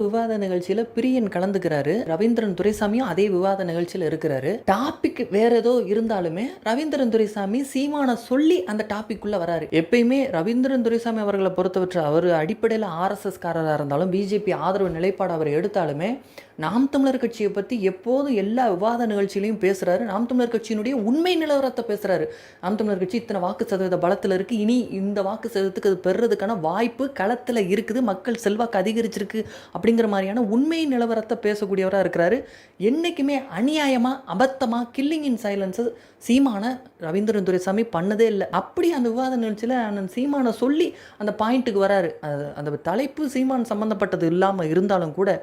விவாத நிகழ்ச்சியில பிரியன் கலந்துக்கிறாரு. ரவீந்திரன் துரைசாமியும் அதே விவாத நிகழ்ச்சியில இருக்கிறாரு. டாபிக் வேற ஏதோ இருந்தாலுமே ரவீந்திரன் துரைசாமி சீமான சொல்லி அந்த டாபிக் உள்ள வராரு. எப்பயுமே ரவீந்திரன் துரைசாமி அவர்களை பொறுத்தவரை அவர் அடிப்படையில் ஆர்எஸ்எஸ் காரராக இருந்தாலும் பிஜேபி ஆதரவு நிலைப்பாடு அவர் எடுத்தாலுமே நாம் தமிழர் கட்சியை பற்றி எப்போதும் எல்லா விவாத நிகழ்ச்சியிலையும் பேசுகிறாரு. நாம் தமிழர் கட்சியினுடைய உண்மை நிலவரத்தை பேசுகிறாரு. நாம் தமிழர் கட்சி இத்தனை வாக்கு சதவீத பலத்தில் இருக்குது, இனி இந்த வாக்கு சதவீதத்துக்கு அது பெறுறதுக்கான வாய்ப்பு களத்தில் இருக்குது, மக்கள் செல்வாக்கு அதிகரிச்சிருக்கு அப்படிங்கிற மாதிரியான உண்மை நிலவரத்தை பேசக்கூடியவராக இருக்கிறாரு. என்றைக்குமே அநியாயமாக அபத்தமாக கில்லிங் இன் சைலன்ஸு சீமான ரவீந்திரன் துரைசாமி பண்ணதே இல்லை. அப்படி அந்த விவாத நிகழ்ச்சியில் அண்ணன் சீமானை சொல்லி அந்த பாயிண்ட்டுக்கு வராரு. அந்த தலைப்பு சீமான் சம்மந்தப்பட்டது இல்லாமல் இருந்தாலும் கூட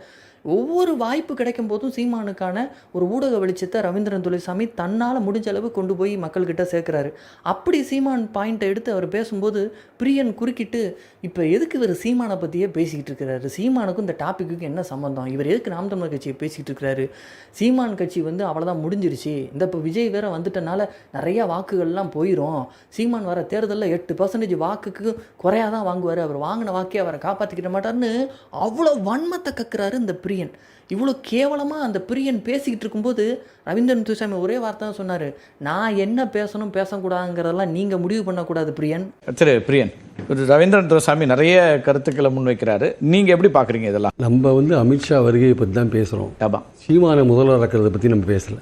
ஒவ்வொரு வாய்ப்பு கிடைக்கும் போதும் சீமானுக்கான ஒரு ஊடக வெளிச்சத்தை ரவீந்திரன் துரைசாமி தன்னால் முடிஞ்ச அளவு கொண்டு போய் மக்கள்கிட்ட சேர்க்குறாரு. அப்படி சீமான் பாயிண்ட்டை எடுத்து அவர் பேசும்போது பிரியன் குறுக்கிட்டு, இப்போ எதுக்கு இவர் சீமானை பற்றியே பேசிக்கிட்டு இருக்கிறாரு, சீமானுக்கும் இந்த டாப்பிக்கு என்ன சம்மந்தம், இவர் எதுக்கு நாம் தமிழர் கட்சியை பேசிக்கிட்டு இருக்கிறாரு, சீமான் கட்சி அவ்வளோதான் முடிஞ்சிருச்சு, இப்போ விஜய் வேற வந்துட்டனால நிறையா வாக்குகள்லாம் போயிடும், சீமான் வர தேர்தலில் 8% வாக்குக்கு குறையாதான் வாங்குவார், அவர் வாங்கின வாக்கே அவரை காப்பாற்றிக்கிட்ட மாட்டார்னு அவ்வளோ வன்மத்தை கக்குறாரு இந்த பிரியன். இவ்வளோ கேவலமாக அந்த பிரியன் பேசிக்கிட்டு இருக்கும்போது ரவீந்திரன் துரைசாமி ஒரே வார்த்தை தான் சொன்னார், நான் என்ன பேசணும் பேசக்கூடாதுங்கிறதெல்லாம் நீங்கள் முடிவு பண்ணக்கூடாது பிரியன். சரி பிரியன், ரவீந்திரன் துரைசாமி நிறைய கருத்துக்களை முன்வைக்கிறாரு, நீங்கள் எப்படி பார்க்குறீங்க இதெல்லாம்? நம்ம அமித்ஷா வருகையை பற்றி தான் பேசுகிறோம். ஆமாம், சீமானை முதல்வர் ஆக்கிறத பற்றி நம்ம பேசலை,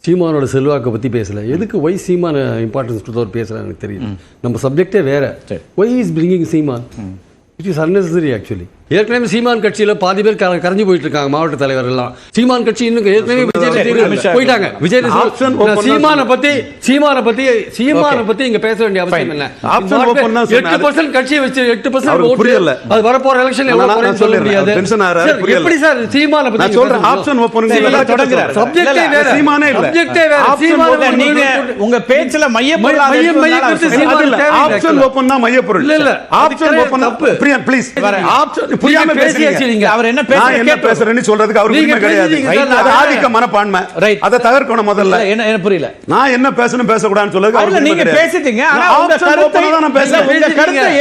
சீமானோட செல்வாக்கை பற்றி பேசலை. எதுக்கு ஒய் சீமான இம்பார்ட்டன்ஸ் கொடுத்தவர் பேசுகிறான்னு எனக்கு தெரியும். நம்ம சப்ஜெக்டே வேறு. Why is bringing Seeman, it is unnecessary actually. ஏற்கனவே சீமான் கட்சியில் பாதி பேர் கரைஞ்சு போயிட்டு இருக்காங்க, மாவட்ட தலைவர் எல்லாம். சீமான் கட்சி இன்னும் ஏற்கனவே போயிட்டாங்க. விஜய் சீமானை பத்தி இங்க பேச வேண்டிய அவசியம் இல்லை. 8% கட்சியை வச்சு 8% அது வரப்போற எலெக்ஷன் எல்லாம் சொல்ல முடியாது. எப்படி சார் சீமானை பத்தி சொல்றேன்? Option open தொடங்குறாரு. சப்ஜெக்டே வேற, சீமானே இல்ல. சப்ஜெக்டே வேற. நீங்க உங்க பேச்சுல மையப்பொருள் ஆப்ஷன் ஓபன் தான் மையப்பொருள். இல்ல இல்ல, ஆப்ஷன் ஓபன் தப்பு. பிரியன் ப்ளீஸ், ஆப்ஷன் புரியாம பேசியாச்சீங்க. அவர் என்ன பேசுறேன்னு சொல்றதுக்கு அவருக்கு உரிமை கிடையாது. அது ஆதிக்க மனப்பான்மை, அதை தவிர்க்கணும். முதல்ல என்ன புரியல, நான் என்ன பேசணும் பேசக்கூடாதுன்னு சொல்லுங்க. அவருக்கு நீங்க பேசிட்டீங்க, ஆனா உங்க கருத்தை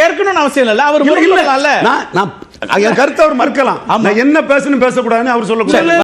ஏற்கனவே அவசியம் இல்ல. அவர் இல்ல, நான் என் கருத்தை அவர் மறுக்கலாம். நான் என்ன பேசணும் பேசக்கூடாதுன்னு அவர் சொல்லக்கூடாது.